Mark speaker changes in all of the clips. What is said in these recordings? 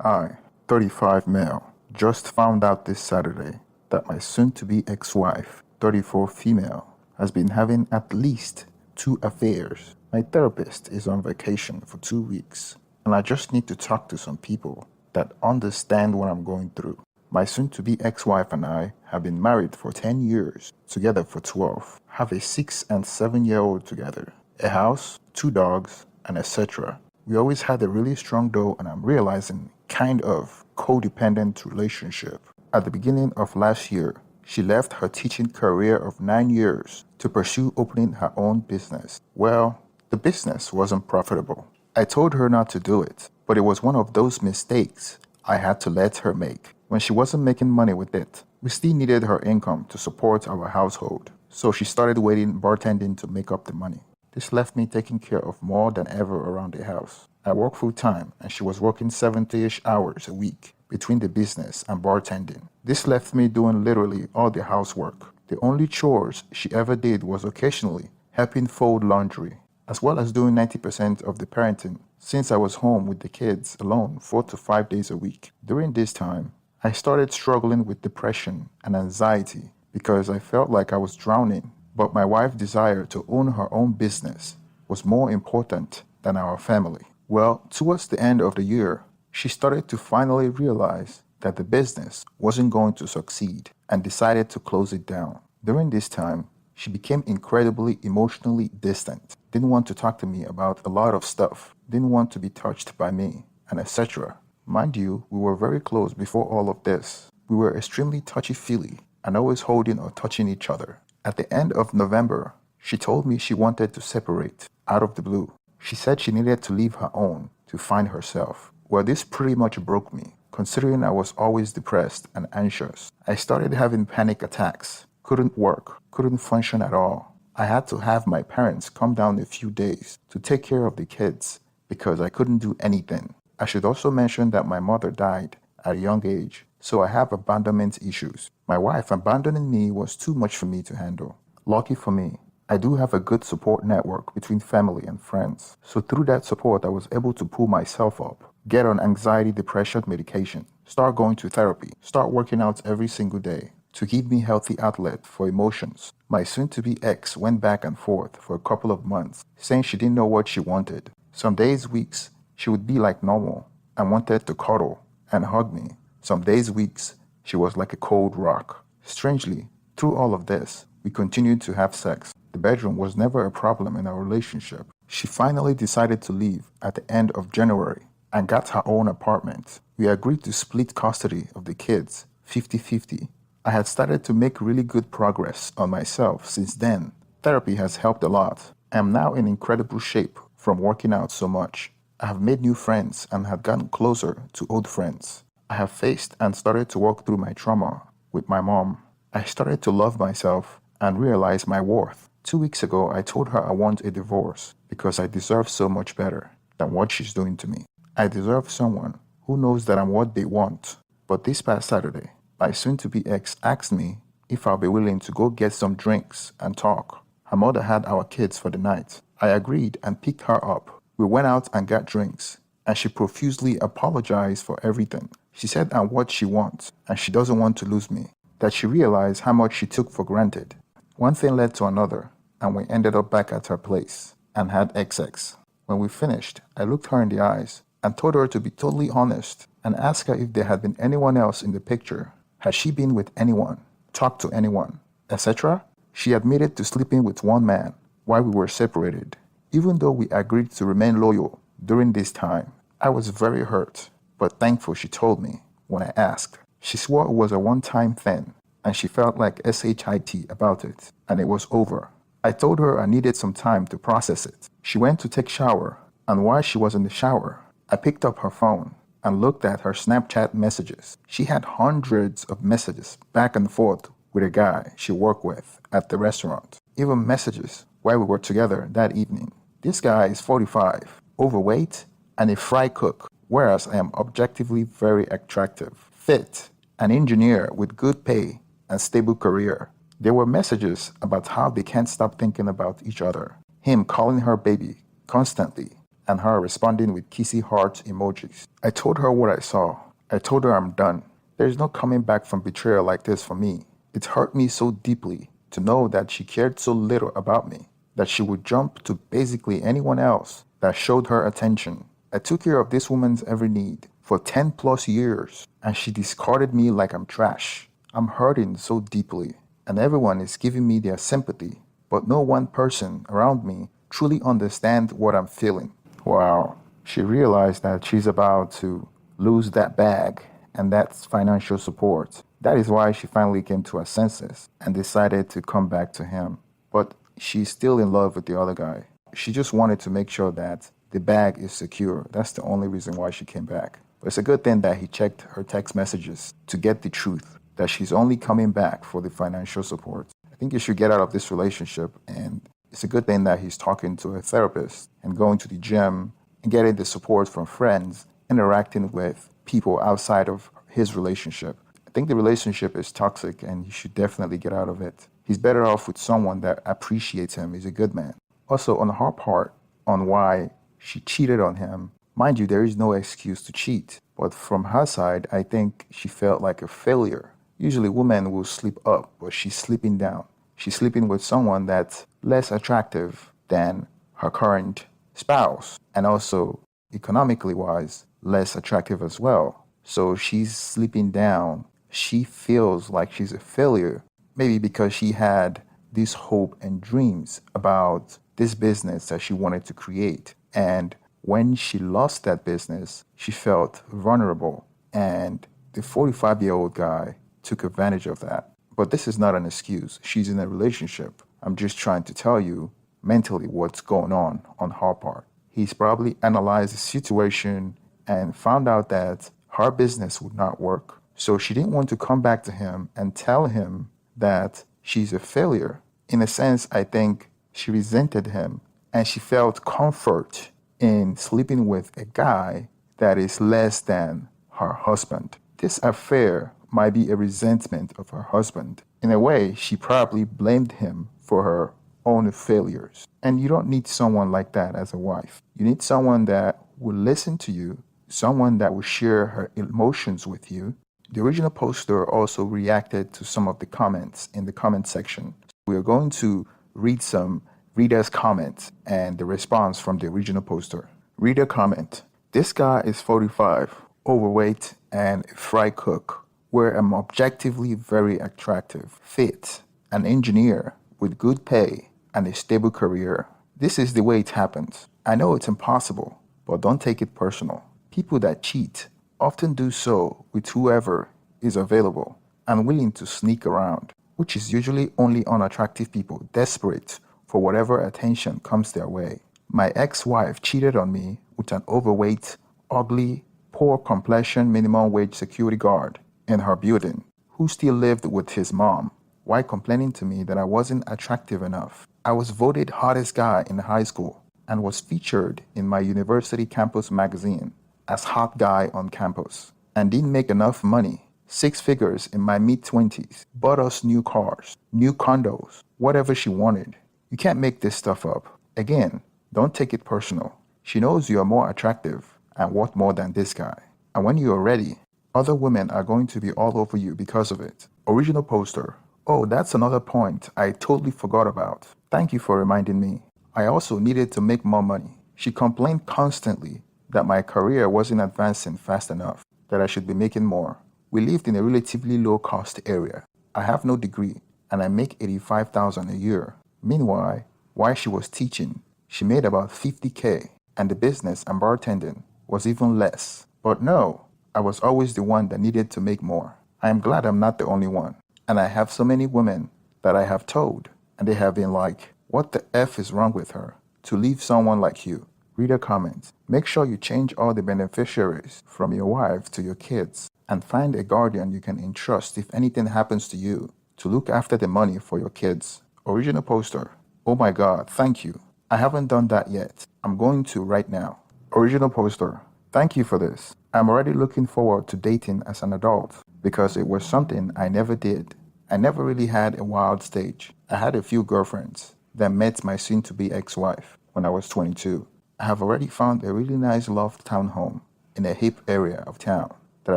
Speaker 1: I, 35 male, just found out this Saturday that my soon-to-be ex-wife, 34 female, has been having at least two affairs. My therapist is on vacation for 2 weeks, and I just need to talk to some people that understand what I'm going through. My soon-to-be ex-wife and I have been married for 10 years, together for 12, have a 6 and 7-year-old together, a house, two dogs, and etc. We always had a really strong dough, and I'm realizing kind of codependent relationship. At the beginning of last year, she left her teaching career of 9 years to pursue opening her own business. Well, the business wasn't profitable. I told her not to do it, but it was one of those mistakes I had to let her make. When she wasn't making money with it, we still needed her income to support our household, so she started waiting bartending to make up the money. This left me taking care of more than ever around the house. I work full time, and she was working 70-ish hours a week between the business and bartending. This left me doing literally all the housework. The only chores she ever did was occasionally helping fold laundry, as well as doing 90% of the parenting, since I was home with the kids alone 4 to 5 days a week. During this time, I started struggling with depression and anxiety because I felt like I was drowning, but my wife's desire to own her own business was more important than our family. Well, towards the end of the year, she started to finally realize that the business wasn't going to succeed and decided to close it down. During this time, she became incredibly emotionally distant, didn't want to talk to me about a lot of stuff, didn't want to be touched by me, and etc. Mind you, we were very close before all of this. We were extremely touchy-feely and always holding or touching each other. At the end of November, she told me she wanted to separate out of the blue. She said she needed to leave her own to find herself. Well, this pretty much broke me, considering I was always depressed and anxious. I started having panic attacks, couldn't work, couldn't function at all. I had to have my parents come down a few days to take care of the kids because I couldn't do anything. I should also mention that my mother died at a young age, so I have abandonment issues. My wife abandoning me was too much for me to handle. Lucky for me, I do have a good support network between family and friends. So through that support, I was able to pull myself up, get on anxiety depression medication, start going to therapy, start working out every single day to give me healthy outlet for emotions. My soon-to-be ex went back and forth for a couple of months, saying she didn't know what she wanted. Some days, weeks, she would be like normal and wanted to cuddle and hug me. Some days, weeks, she was like a cold rock. Strangely, through all of this, we continued to have sex. The bedroom was never a problem in our relationship. She finally decided to leave at the end of January and got her own apartment. We agreed to split custody of the kids, 50-50. I had started to make really good progress on myself since then. Therapy has helped a lot. I am now in incredible shape from working out so much. I have made new friends and have gotten closer to old friends. I have faced and started to work through my trauma with my mom. I started to love myself and realize my worth. 2 weeks ago, I told her I want a divorce because I deserve so much better than what she's doing to me. I deserve someone who knows that I'm what they want. But this past Saturday, my soon-to-be ex asked me if I'll be willing to go get some drinks and talk. Her mother had our kids for the night. I agreed and picked her up. We went out and got drinks, and she profusely apologized for everything. She said I'm what she wants, and she doesn't want to lose me, that she realized how much she took for granted. One thing led to another, and we ended up back at her place and had XX. When we finished, I looked her in the eyes and told her to be totally honest and asked her if there had been anyone else in the picture. Had she been with anyone, talked to anyone, etc.? She admitted to sleeping with one man while we were separated. Even though we agreed to remain loyal during this time, I was very hurt, but thankful she told me when I asked. She swore it was a one-time thing, and she felt like SHIT about it, and it was over. I told her I needed some time to process it. She went to take shower, and while she was in the shower, I picked up her phone and looked at her Snapchat messages. She had hundreds of messages back and forth with a guy she worked with at the restaurant. Even messages while we were together that evening. This guy is 45, overweight, and a fry cook, whereas I am objectively very attractive, fit, an engineer with good pay and stable career. There were messages about how they can't stop thinking about each other. Him calling her baby constantly and her responding with kissy heart emojis. I told her what I saw. I told her I'm done. There's no coming back from betrayal like this for me. It hurt me so deeply to know that she cared so little about me, that she would jump to basically anyone else that showed her attention. I took care of this woman's every need for 10 plus years, and she discarded me like I'm trash. I'm hurting so deeply, and everyone is giving me their sympathy, but no one person around me truly understands what I'm feeling. Wow. She realized that she's about to lose that bag, and that's financial support. That is why she finally came to her senses and decided to come back to him. But she's still in love with the other guy. She just wanted to make sure that the bag is secure. That's the only reason why she came back. But it's a good thing that he checked her text messages to get the truth, that she's only coming back for the financial support. I think you should get out of this relationship, and it's a good thing that he's talking to a therapist and going to the gym and getting the support from friends, interacting with people outside of his relationship. I think the relationship is toxic and he should definitely get out of it. He's better off with someone that appreciates him. He's a good man. Also, on her part, on why she cheated on him, mind you, there is no excuse to cheat. But from her side, I think she felt like a failure. Usually women will sleep up, but she's sleeping down. She's sleeping with someone that's less attractive than her current spouse, and also economically wise, less attractive as well. So she's sleeping down. She feels like she's a failure, maybe because she had this hope and dreams about this business that she wanted to create. And when she lost that business, she felt vulnerable. And the 45-year-old guy took advantage of that. But this is not an excuse. She's in a relationship. I'm just trying to tell you mentally what's going on her part. He's probably analyzed the situation and found out that her business would not work. So she didn't want to come back to him and tell him that she's a failure. In a sense, I think she resented him and she felt comfort in sleeping with a guy that is less than her husband. This affair might be a resentment of her husband. In a way, she probably blamed him for her own failures. And you don't need someone like that as a wife. You need someone that will listen to you, someone that will share her emotions with you. The original poster also reacted to some of the comments in the comment section. We are going to read some readers' comments and the response from the original poster. Reader comment: this guy is 45, overweight, and a fry cook, where I'm objectively very attractive, fit, an engineer with good pay and a stable career. This is the way it happens. I know it's impossible, but don't take it personal. People that cheat often do so with whoever is available and willing to sneak around, which is usually only unattractive people desperate for whatever attention comes their way. My ex-wife cheated on me with an overweight, ugly, poor complexion minimum wage security guard in her building who still lived with his mom while complaining to me that I wasn't attractive enough. I was voted hottest guy in high school and was featured in my university campus magazine as hot guy on campus, and didn't make enough money, 6 figures in my mid-20s, bought us new cars, new condos, whatever she wanted. You can't make this stuff up. Again, don't take it personal. She knows you are more attractive and worth more than this guy. And when you are ready, other women are going to be all over you because of it. Original poster. Oh, that's another point I totally forgot about. Thank you for reminding me. I also needed to make more money. She complained constantly that my career wasn't advancing fast enough, that I should be making more. We lived in a relatively low-cost area. I have no degree, and I make $85,000 a year. Meanwhile, while she was teaching, she made about $50K, and the business and bartending was even less. But no, I was always the one that needed to make more. I am glad I'm not the only one. And I have so many women that I have told, and they have been like, what the F is wrong with her to leave someone like you? Reader comments: make sure you change all the beneficiaries from your wife to your kids and find a guardian you can entrust if anything happens to you to look after the money for your kids. Original poster. Oh my God, thank you. I haven't done that yet. I'm going to right now. Original poster. Thank you for this. I'm already looking forward to dating as an adult because it was something I never did. I never really had a wild stage. I had a few girlfriends, then met my soon-to-be ex-wife when I was 22. I have already found a really nice loft townhome in a hip area of town that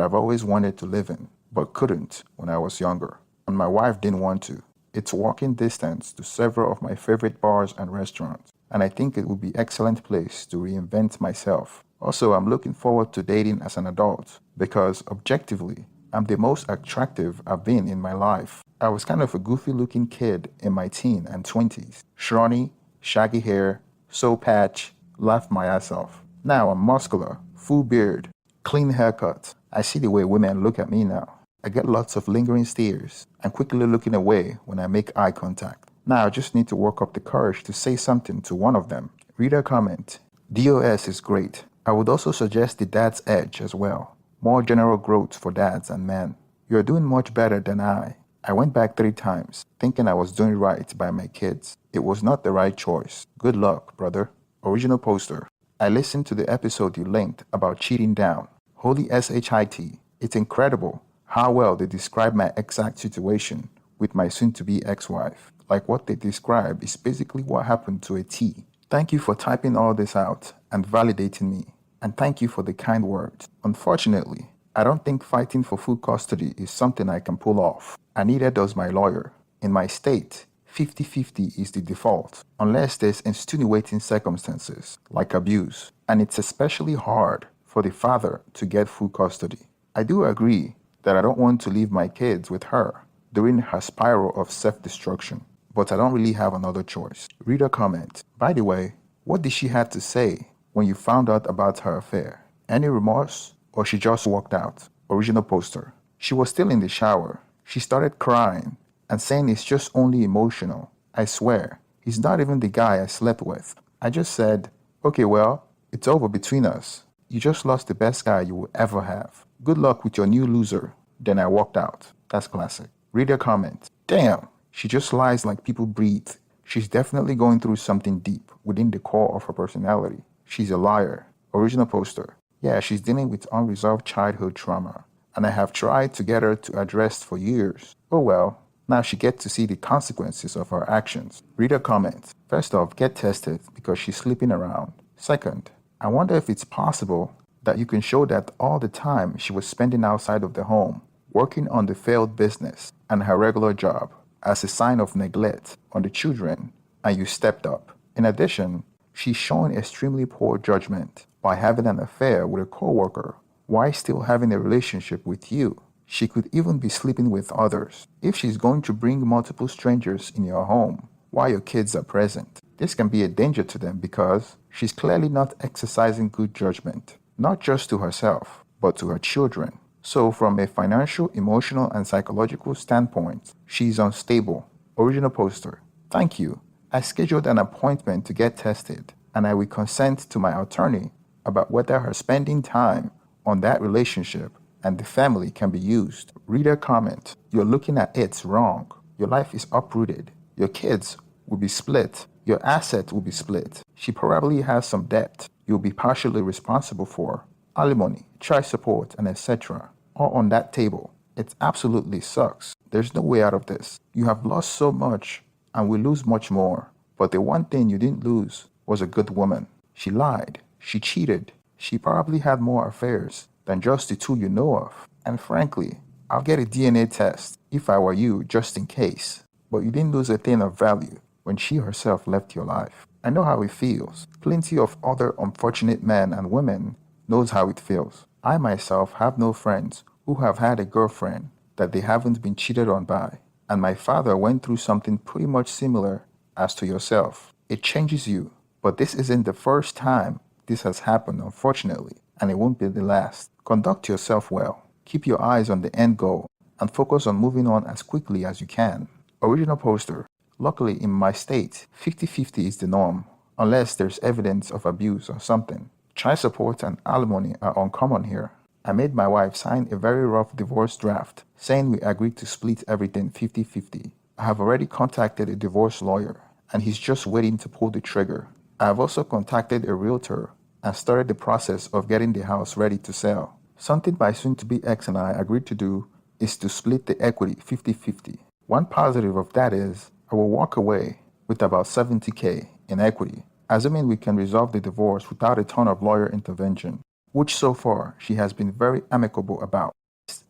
Speaker 1: I've always wanted to live in, but couldn't when I was younger, and my wife didn't want to. It's walking distance to several of my favorite bars and restaurants, and I think it would be an excellent place to reinvent myself. Also, I'm looking forward to dating as an adult because, objectively, I'm the most attractive I've been in my life. I was kind of a goofy looking kid in my teen and 20s. Scrawny, shaggy hair, soul patch, laughed my ass off. Now I'm muscular, full beard, clean haircut. I see the way women look at me now. I get lots of lingering stares and quickly looking away when I make eye contact. Now I just need to work up the courage to say something to one of them. Reader comment. DOS is great. I would also suggest the Dad's Edge as well. More general growth for dads and men. You're doing much better than I. I went back 3 times, thinking I was doing right by my kids. It was not the right choice. Good luck, brother. Original poster. I listened to the episode you linked about cheating down. Holy SHIT. It's incredible how well they describe my exact situation with my soon-to-be ex-wife. Like what they describe is basically what happened to a T. Thank you for typing all this out and validating me. And thank you for the kind words. Unfortunately, I don't think fighting for full custody is something I can pull off. And neither does my lawyer. In my state, 50-50 is the default, unless there's extenuating circumstances, like abuse. And it's especially hard for the father to get full custody. I do agree that I don't want to leave my kids with her during her spiral of self-destruction, but I don't really have another choice. Reader comment. By the way, what did she have to say when you found out about her affair? Any remorse? Or she just walked out? Original poster. She was still in the shower. She started crying and saying it's just only emotional. I swear, he's not even the guy I slept with. I just said, okay, well, it's over between us. You just lost the best guy you will ever have. Good luck with your new loser. Then I walked out. That's classic. Reader comment. Damn, she just lies like people breathe. She's definitely going through something deep within the core of her personality. She's a liar. Original poster. Yeah, she's dealing with unresolved childhood trauma, and I have tried to get her to address for years. Oh well, now she gets to see the consequences of her actions. Reader comment. First off, get tested because she's sleeping around. Second, I wonder if it's possible that you can show that all the time she was spending outside of the home, working on the failed business and her regular job, as a sign of neglect on the children, and you stepped up. In addition, she's showing extremely poor judgment by having an affair with a coworker while still having a relationship with you. She could even be sleeping with others. If she's going to bring multiple strangers in your home while your kids are present, this can be a danger to them because she's clearly not exercising good judgment, not just to herself, but to her children. So from a financial, emotional, and psychological standpoint, she's unstable. Original poster. Thank you. I scheduled an appointment to get tested, and I will consent to my attorney about whether her spending time on that relationship and the family can be used. Reader comment. You're looking at it wrong. Your life is uprooted. Your kids will be split. Your asset will be split. She probably has some debt you'll be partially responsible for. Alimony, child support, and etc. all on that table. It absolutely sucks. There's no way out of this. You have lost so much and will lose much more. But the one thing you didn't lose was a good woman. She lied. She cheated. She probably had more affairs than just the 2 you know of. And frankly, I'll get a DNA test if I were you, just in case. But you didn't lose a thing of value when she herself left your life. I know how it feels. Plenty of other unfortunate men and women knows how it feels. I myself have no friends who have had a girlfriend that they haven't been cheated on by. And my father went through something pretty much similar as to yourself. It changes you. But this isn't the first time this has happened, unfortunately, and it won't be the last. Conduct yourself well. Keep your eyes on the end goal and focus on moving on as quickly as you can. Original poster. Luckily, in my state, 50-50 is the norm, unless there's evidence of abuse or something. Child support and alimony are uncommon here. I made my wife sign a very rough divorce draft, saying we agreed to split everything 50-50. I have already contacted a divorce lawyer, and he's just waiting to pull the trigger. I have also contacted a realtor and started the process of getting the house ready to sell. Something my soon-to-be ex and I agreed to do is to split the equity 50-50. One positive of that is I will walk away with about $70K in equity assuming we can resolve the divorce without a ton of lawyer intervention, which so far she has been very amicable about.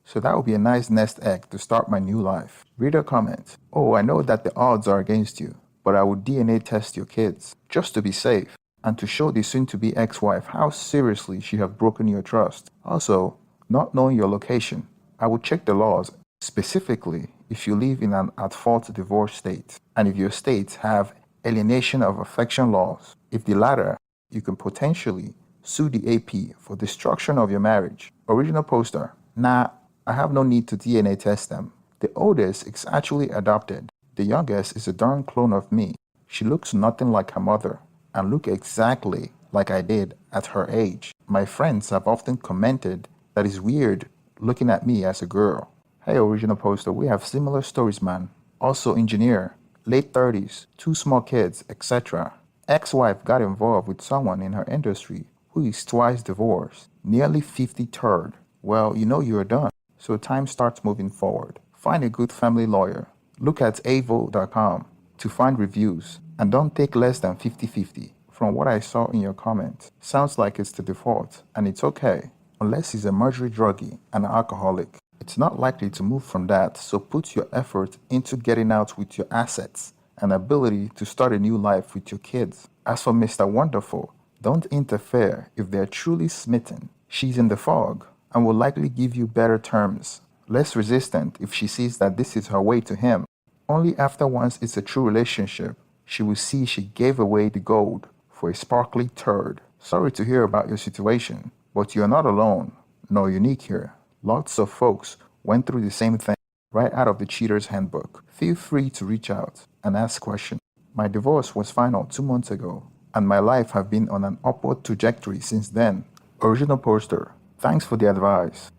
Speaker 1: So that would be a nice nest egg to start my new life. Reader comment, oh, I know that the odds are against you, but I would DNA test your kids, just to be safe, and to show the soon-to-be ex-wife how seriously she have broken your trust. Also, not knowing your location, I would check the laws, specifically if you live in an at-fault divorce state, and if your states have alienation of affection laws. If the latter, you can potentially sue the AP for destruction of your marriage. Original poster, nah, I have no need to DNA test them. The oldest is actually adopted. The youngest is a darn clone of me. She looks nothing like her mother and look exactly like I did at her age. My friends have often commented that it's weird looking at me as a girl. Hey original poster, we have similar stories, man. Also engineer, late 30s, two small kids, etc. Ex-wife got involved with someone in her industry who is twice divorced, nearly 53rd. Well, you know you're done. So time starts moving forward. Find a good family lawyer. Look at avo.com to find reviews and don't take less than 50-50. From what I saw in your comments, sounds like it's the default and it's okay, unless he's a murderer druggie and an alcoholic. It's not likely to move from that, so put your effort into getting out with your assets and ability to start a new life with your kids. As for Mr. Wonderful, don't interfere if they're truly smitten. She's in the fog and will likely give you better terms, less resistant if she sees that this is her way to him. Only after once it's a true relationship, she will see she gave away the gold for a sparkly turd. Sorry to hear about your situation, but you're not alone, nor unique here. Lots of folks went through the same thing right out of the Cheater's Handbook. Feel free to reach out and ask questions. My divorce was final 2 months ago, and my life have been on an upward trajectory since then. Original poster, thanks for the advice.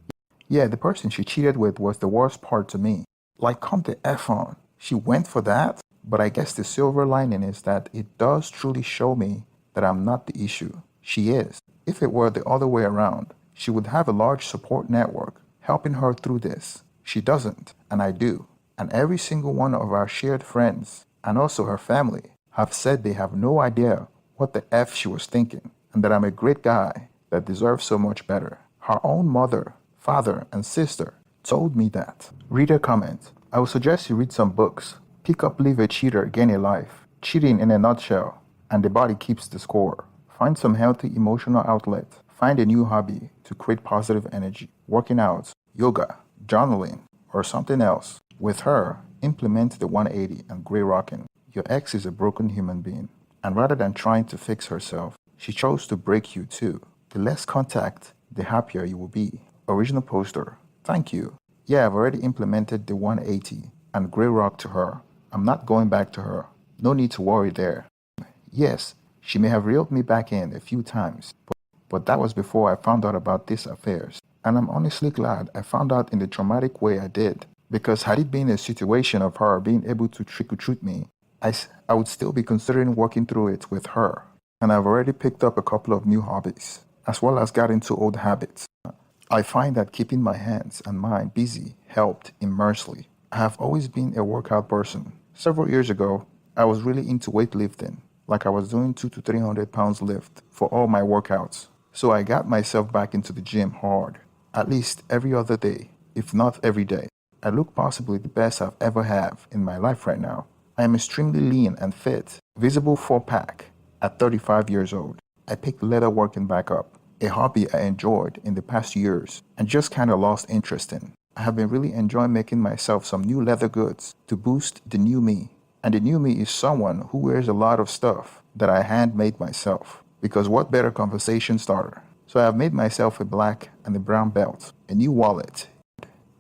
Speaker 1: Yeah, the person she cheated with was the worst part to me. Like, come the F on. She went for that? But I guess the silver lining is that it does truly show me that I'm not the issue. She is. If it were the other way around, she would have a large support network helping her through this. She doesn't, and I do. And every single one of our shared friends, and also her family, have said they have no idea what the F she was thinking, and that I'm a great guy that deserves so much better. Her own mother, father, and sister told me that. Reader comment, I would suggest you read some books. Pick up Live a Cheater, Gain a Life, Cheating in a Nutshell, and The Body Keeps the Score. Find some healthy emotional outlet. Find a new hobby to create positive energy. Working out, yoga, journaling, or something else. With her, implement the 180 and gray rocking. Your ex is a broken human being, and rather than trying to fix herself, she chose to break you too. The less contact, the happier you will be. Original poster, thank you. Yeah, I've already implemented the 180 and gray rock to her. I'm not going back to her. No need to worry there. Yes, she may have reeled me back in a few times, but that was before I found out about these affairs. And I'm honestly glad I found out in the traumatic way I did, because had it been a situation of her being able to trick-or-treat me, I would still be considering working through it with her. And I've already picked up a couple of new hobbies, as well as got into old habits. I find that keeping my hands and mind busy helped immensely. I have always been a workout person. Several years ago, I was really into weightlifting, like I was doing 200 to 300 pounds lift for all my workouts. So I got myself back into the gym hard, at least every other day, if not every day. I look possibly the best I've ever have in my life right now. I am extremely lean and fit, visible 4-pack at 35 years old. I picked leather working back up, a hobby I enjoyed in the past years and just kind of lost interest in. I have been really enjoying making myself some new leather goods to boost the new me. And the new me is someone who wears a lot of stuff that I handmade myself. Because what better conversation starter? So I have made myself a black and a brown belt, a new wallet,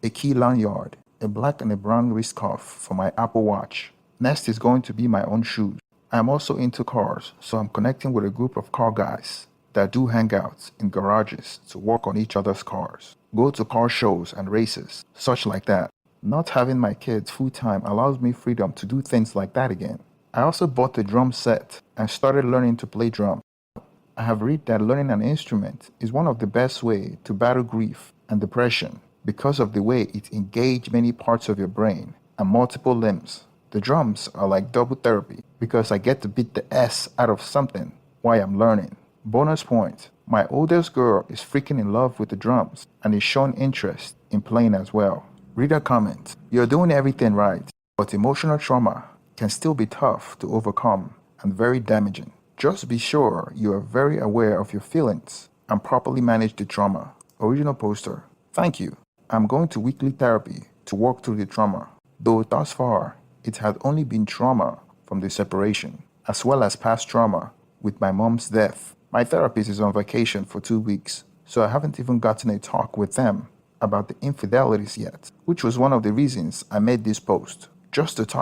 Speaker 1: a key lanyard, a black and a brown wrist cuff for my Apple Watch. Next is going to be my own shoes. I am also into cars, so I'm connecting with a group of car guys that do hangouts in garages to work on each other's cars, go to car shows and races, such like that. Not having my kids full-time allows me freedom to do things like that again. I also bought a drum set and started learning to play drum. I have read that learning an instrument is one of the best ways to battle grief and depression because of the way it engages many parts of your brain and multiple limbs. The drums are like double therapy because I get to beat the S out of something while I'm learning. Bonus point, my oldest girl is freaking in love with the drums and is showing interest in playing as well. Reader comment, you're doing everything right, but emotional trauma can still be tough to overcome and very damaging. Just be sure you are very aware of your feelings and properly manage the trauma. Original poster. Thank you. I'm going to weekly therapy to work through the trauma, though thus far it had only been trauma from the separation, as well as past trauma with my mom's death. My therapist is on vacation for 2 weeks, so I haven't even gotten a talk with them about the infidelities yet, which was one of the reasons I made this post, just to talk